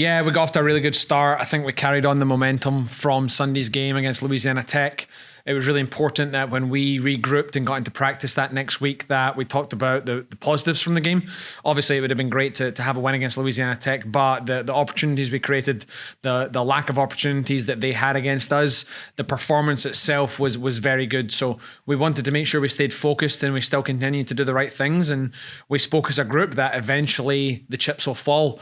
Yeah, we got off to a really good start. I think we carried on the momentum from Sunday's game against Louisiana Tech. It was really important that when we regrouped and got into practice that next week, that we talked about the positives from the game. Obviously, it would have been great to have a win against Louisiana Tech, but the opportunities we created, the lack of opportunities that they had against us, the performance itself was very good. So we wanted to make sure we stayed focused and we still continued to do the right things. And we spoke as a group that eventually the chips will fall.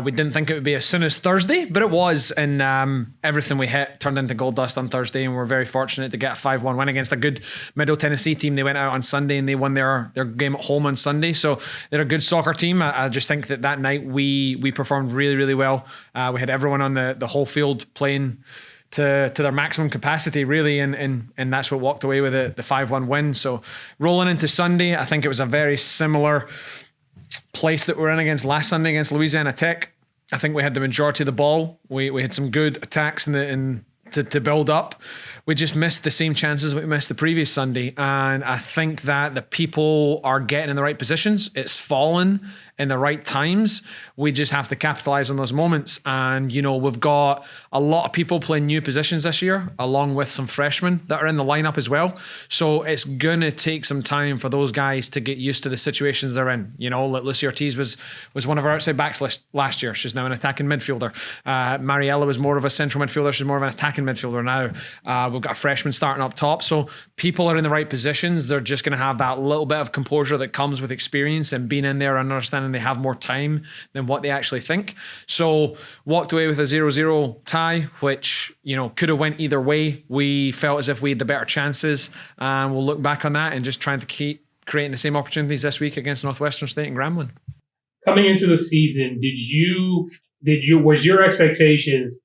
We didn't think it would be as soon as Thursday, but it was. And everything we hit turned into gold dust on Thursday. And we're very fortunate to get a 5-1 win against a good Middle Tennessee team. They went out on Sunday and they won their game at home on Sunday. So they're a good soccer team. I just think that night we performed really, really well. We had everyone on the whole field playing to their maximum capacity, really, and that's what walked away with the 5-1 win. So rolling into Sunday, I think it was a very similar place that we're in against last Sunday against Louisiana Tech. I think we had the majority of the ball. We had some good attacks to build up. We just missed the same chances we missed the previous Sunday. And I think that the people are getting in the right positions. It's fallen in the right times. We just have to capitalize on those moments. And, we've got a lot of people playing new positions this year, along with some freshmen that are in the lineup as well. So it's going to take some time for those guys to get used to the situations they're in. Like Lucy Ortiz was one of our outside backs last year. She's now an attacking midfielder. Mariella was more of a central midfielder. She's more of an attacking midfielder now. We've got a freshman starting up top. So people are in the right positions. They're just going to have that little bit of composure that comes with experience and being in there and understanding they have more time than what they actually think. So walked away with a 0-0 tie, which, could have went either way. We felt as if we had the better chances, and we'll look back on that and just trying to keep creating the same opportunities this week against Northwestern State and Grambling. Coming into the season, was your expectations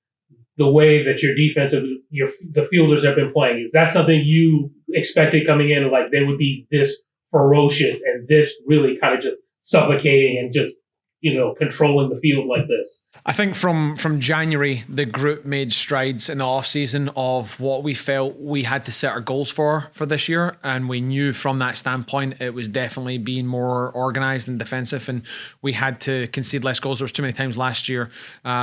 the way that your defensive, the fielders have been playing? Is that something you expected coming in, like they would be this ferocious and this really kind of just suffocating and just, controlling the field like this? I think from January, the group made strides in the offseason of what we felt we had to set our goals for this year. And we knew from that standpoint, it was definitely being more organized and defensive. And we had to concede less goals. There was too many times last year.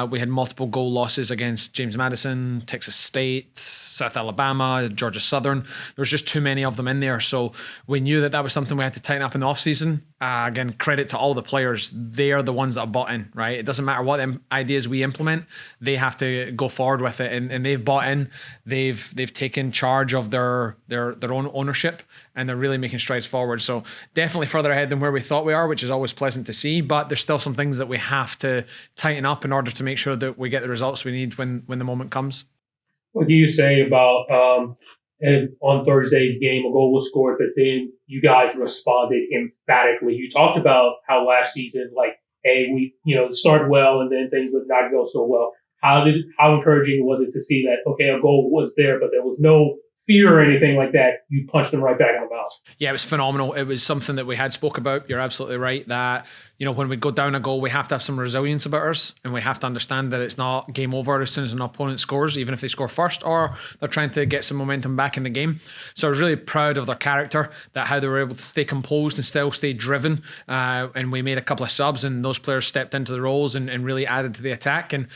We had multiple goal losses against James Madison, Texas State, South Alabama, Georgia Southern. There was just too many of them in there. So we knew that was something we had to tighten up in the offseason. Again, credit to all the players. They are the ones that are bought in, right? It doesn't matter what ideas we implement, they have to go forward with it, and they've bought in. They've taken charge of their own ownership, and they're really making strides forward. So definitely further ahead than where we thought we are, which is always pleasant to see. But there's still some things that we have to tighten up in order to make sure that we get the results we need when the moment comes. What do you say about and on Thursday's game, a goal was scored, but then you guys responded emphatically? You talked about how last season, hey, we, started well and then things would not go so well. How encouraging was it to see that, okay, a goal was there, but there was no fear or anything like that? You punched them right back in the mouth. Yeah, it was phenomenal. It was something that we had spoke about. You're absolutely right that, when we go down a goal, we have to have some resilience about us, and we have to understand that it's not game over as soon as an opponent scores, even if they score first or they're trying to get some momentum back in the game. So I was really proud of their character, that how they were able to stay composed and still stay driven. And we made a couple of subs, and those players stepped into the roles and really added to the attack. And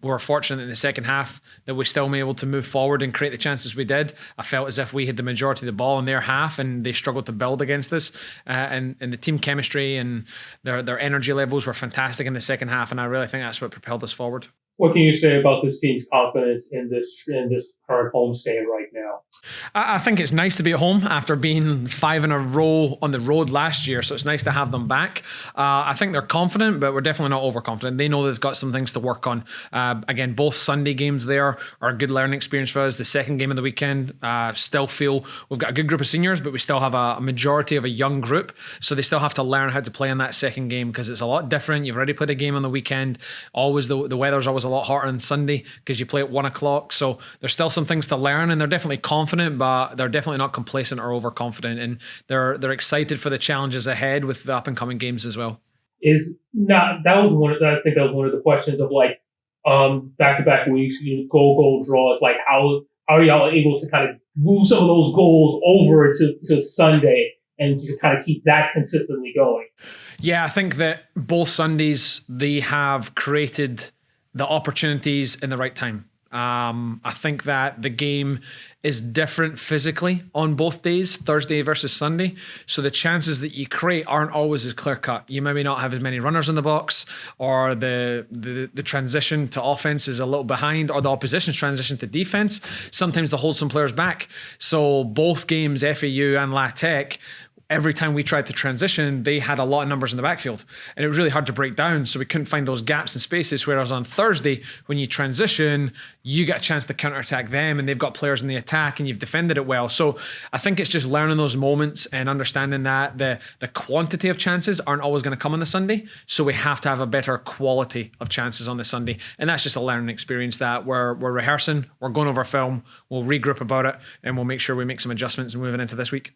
we were fortunate in the second half that we still were able to move forward and create the chances we did. I felt as if we had the majority of the ball in their half, and they struggled to build against us. And the team chemistry and their energy levels were fantastic in the second half, and I really think that's what propelled us forward. What can you say about this team's confidence in this current homestand right now? I think it's nice to be at home after being 5 in a row on the road last year, so it's nice to have them back. I think they're confident, but we're definitely not overconfident. They know they've got some things to work on. Again, both Sunday games there are a good learning experience for us. The second game of the weekend, still feel we've got a good group of seniors, but we still have a majority of a young group, so they still have to learn how to play in that second game because it's a lot different. You've already played a game on the weekend. Always the weather's always a lot hotter on Sunday because you play at 1 o'clock. So there's still some things to learn, and they're definitely confident, but they're definitely not complacent or overconfident. And they're excited for the challenges ahead with the up and coming games as well. I think that was one of the questions of back-to-back weeks, goal draws. How are y'all able to kind of move some of those goals over to Sunday and to kind of keep that consistently going? Yeah, I think that both Sundays they have created the opportunities in the right time. I think that the game is different physically on both days, Thursday versus Sunday. So the chances that you create aren't always as clear cut. You maybe not have as many runners in the box, or the transition to offense is a little behind, or the opposition's transition to defense sometimes to hold some players back. So both games, FAU and La Tech, every time we tried to transition, they had a lot of numbers in the backfield, and it was really hard to break down. So we couldn't find those gaps and spaces. Whereas on Thursday, when you transition, you get a chance to counterattack them, and they've got players in the attack, and you've defended it well. So I think it's just learning those moments and understanding that the quantity of chances aren't always going to come on the Sunday. So we have to have a better quality of chances on the Sunday, and that's just a learning experience that we're rehearsing. We're going over film. We'll regroup about it, and we'll make sure we make some adjustments moving into this week.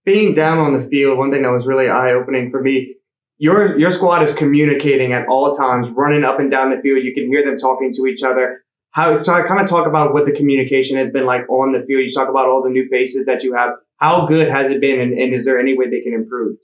Being down on the field, one thing that was really eye-opening for me, your squad is communicating at all times, running up and down the field. You can hear them talking to each other. So I kind of talk about what the communication has been like on the field. You talk about all the new faces that you have. How good has it been, and is there any way they can improve?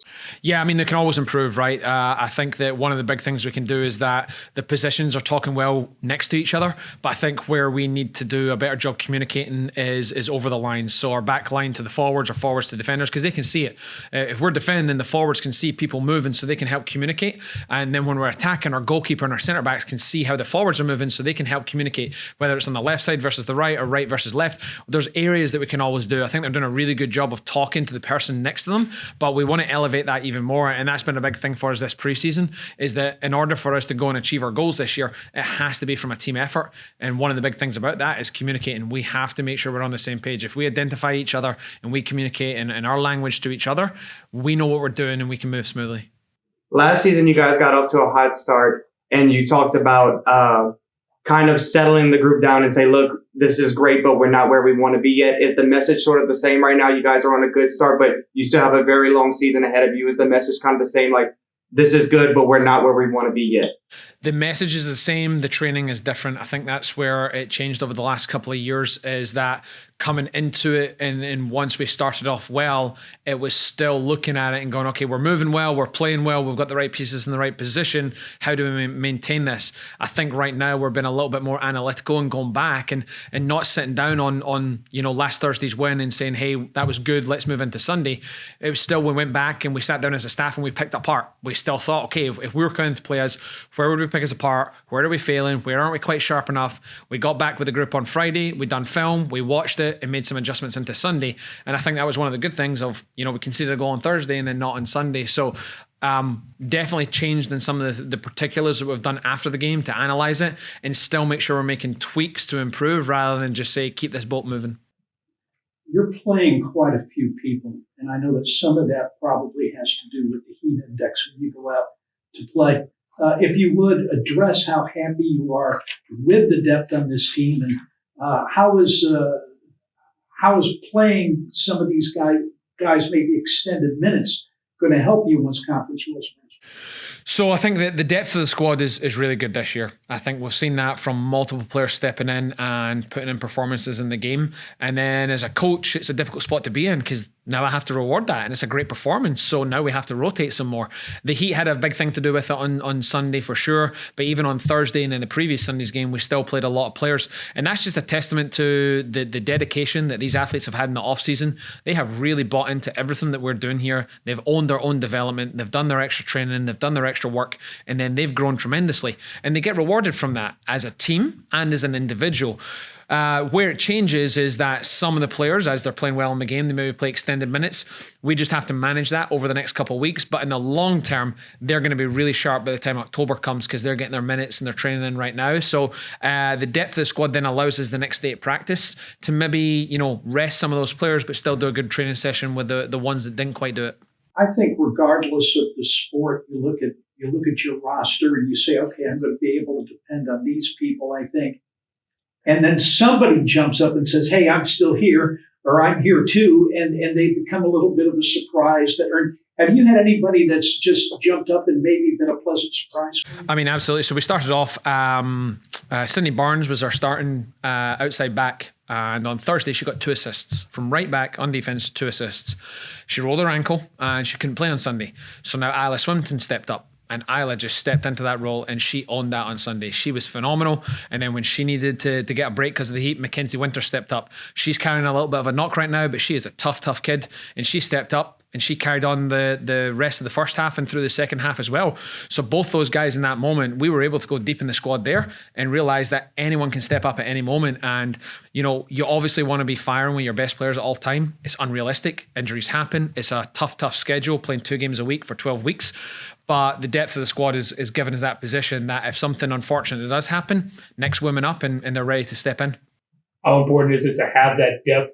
Yeah, I mean, they can always improve, right? I think that one of the big things we can do is that the positions are talking well next to each other, but I think where we need to do a better job communicating is over the lines. So our back line to the forwards, or forwards to defenders, because they can see it. If we're defending, the forwards can see people moving, so they can help communicate. And then when we're attacking, our goalkeeper and our centre backs can see how the forwards are moving, so they can help communicate, whether it's on the left side versus the right, or right versus left. There's areas that we can always do. I think they're doing a really good job of talking to the person next to them, but we want to elevate that even more. And that's been a big thing for us this preseason, is that in order for us to go and achieve our goals this year, it has to be from a team effort. And one of the big things about that is communicating. We have to make sure we're on the same page. If we identify each other and we communicate in our language to each other, we know what we're doing and we can move smoothly. Last season, you guys got off to a hot start, and you talked about kind of settling the group down and say, look, this is great, but we're not where we want to be yet. Is the message sort of the same right now? You guys are on a good start, but you still have a very long season ahead of you. Is the message kind of the same, like, this is good, but we're not where we want to be yet? The message is the same. The training is different. I think that's where it changed over the last couple of years, is that coming into it, and once we started off well, it was still looking at it and going, okay, we're moving well, we're playing well, we've got the right pieces in the right position. How do we maintain this? I think right now we're being a little bit more analytical and going back and not sitting down on last Thursday's win and saying, hey, that was good, let's move into Sunday. It was still, we went back and we sat down as a staff and we picked apart. We still thought, okay, if we were going to play us, where would we pick us apart? Where are we failing? Where aren't we quite sharp enough? We got back with the group on Friday, we done film, we watched it and made some adjustments into Sunday. And I think that was one of the good things of, we conceded a goal on Thursday and then not on Sunday. So definitely changed in some of the particulars that we've done after the game to analyze it and still make sure we're making tweaks to improve, rather than just say, keep this boat moving. You're playing quite a few people, and I know that some of that probably has to do with the heat index when you go out to play. If you would address how happy you are with the depth on this team, and how is playing some of these guys maybe extended minutes going to help you once conference was mentioned? So I think that the depth of the squad is really good this year. I think we've seen that from multiple players stepping in and putting in performances in the game. And then as a coach, it's a difficult spot to be in, because now I have to reward that, and it's a great performance. So now we have to rotate some more. The Heat had a big thing to do with it on Sunday for sure, but even on Thursday and in the previous Sunday's game, we still played a lot of players. And that's just a testament to the dedication that these athletes have had in the offseason. They have really bought into everything that we're doing here. They've owned their own development. They've done their extra training. They've done their extra work, and then they've grown tremendously. And they get rewarded from that as a team and as an individual. Where it changes is that some of the players, as they're playing well in the game, they maybe play extended minutes. We just have to manage that over the next couple of weeks. But in the long term, they're going to be really sharp by the time October comes, because they're getting their minutes and they're training in right now. So the depth of the squad then allows us the next day at practice to maybe, rest some of those players, but still do a good training session with the ones that didn't quite do it. I think regardless of the sport, you look at your roster and you say, okay, I'm going to be able to depend on these people, I think. And then somebody jumps up and says, hey, I'm still here, or I'm here too. And they become a little bit of a surprise. Have you had anybody that's just jumped up and maybe been a pleasant surprise? I mean, absolutely. So we started off, Sydney Barnes was our starting outside back. And on Thursday, she got 2 assists. From right back on defense, 2 assists. She rolled her ankle and she couldn't play on Sunday. So now Alice Swimington stepped up. And Isla just stepped into that role and she owned that on Sunday. She was phenomenal. And then when she needed to get a break because of the heat, Mackenzie Winter stepped up. She's carrying a little bit of a knock right now, but she is a tough kid. And she stepped up and she carried on the rest of the first half and through the second half as well. So both those guys in that moment, we were able to go deep in the squad there and realize that anyone can step up at any moment. And, you obviously want to be firing with your best players at all time. It's unrealistic. Injuries happen. It's a tough schedule, playing 2 games a week for 12 weeks. But the depth of the squad is given us that position that if something unfortunate does happen, next women up and they're ready to step in. How important is it to have that depth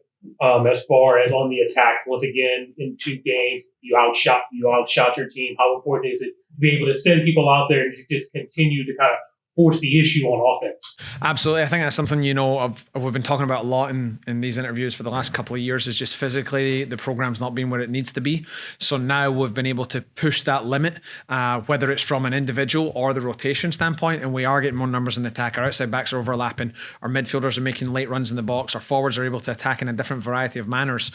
as far as on the attack? Once again, in 2 games, you outshot your team. How important is it to be able to send people out there and just continue to kind of force the issue on offense? Absolutely. I think that's something, we've been talking about a lot in these interviews for the last couple of years, is just physically the program's not being where it needs to be. So now we've been able to push that limit, whether it's from an individual or the rotation standpoint, and we are getting more numbers in the attack. Our outside backs are overlapping. Our midfielders are making late runs in the box. Our forwards are able to attack in a different variety of manners.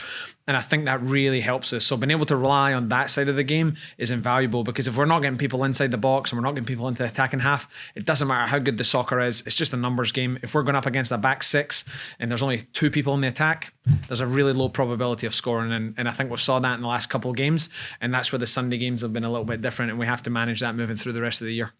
And I think that really helps us. So being able to rely on that side of the game is invaluable, because if we're not getting people inside the box and we're not getting people into the attacking half, it doesn't matter how good the soccer is. It's just a numbers game. If we're going up against a back 6 and there's only 2 people in the attack, there's a really low probability of scoring. And I think we've saw that in the last couple of games. And that's where the Sunday games have been a little bit different. And we have to manage that moving through the rest of the year.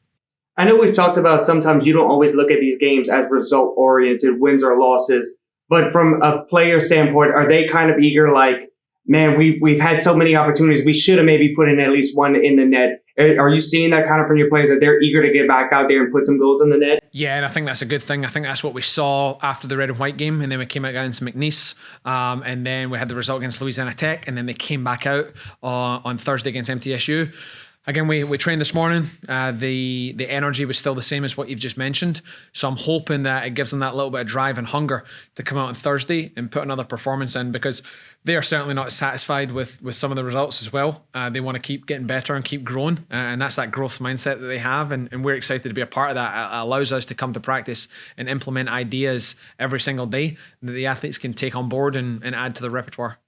I know we've talked about sometimes you don't always look at these games as result oriented, wins or losses. But from a player standpoint, are they kind of eager, like, man, we've had so many opportunities, we should have maybe put in at least one in the net? Are you seeing that kind of from your players, that they're eager to get back out there and put some goals in the net? Yeah, and I think that's a good thing. I think that's what we saw after the red and white game, and then we came out against McNeese, and then we had the result against Louisiana Tech, and then they came back out on Thursday against MTSU. Again, we trained this morning. The energy was still the same as what you've just mentioned. So I'm hoping that it gives them that little bit of drive and hunger to come out on Thursday and put another performance in, because they are certainly not satisfied with some of the results as well. They want to keep getting better and keep growing. And that's that growth mindset that they have. And we're excited to be a part of that. It allows us to come to practice and implement ideas every single day that the athletes can take on board and add to the repertoire.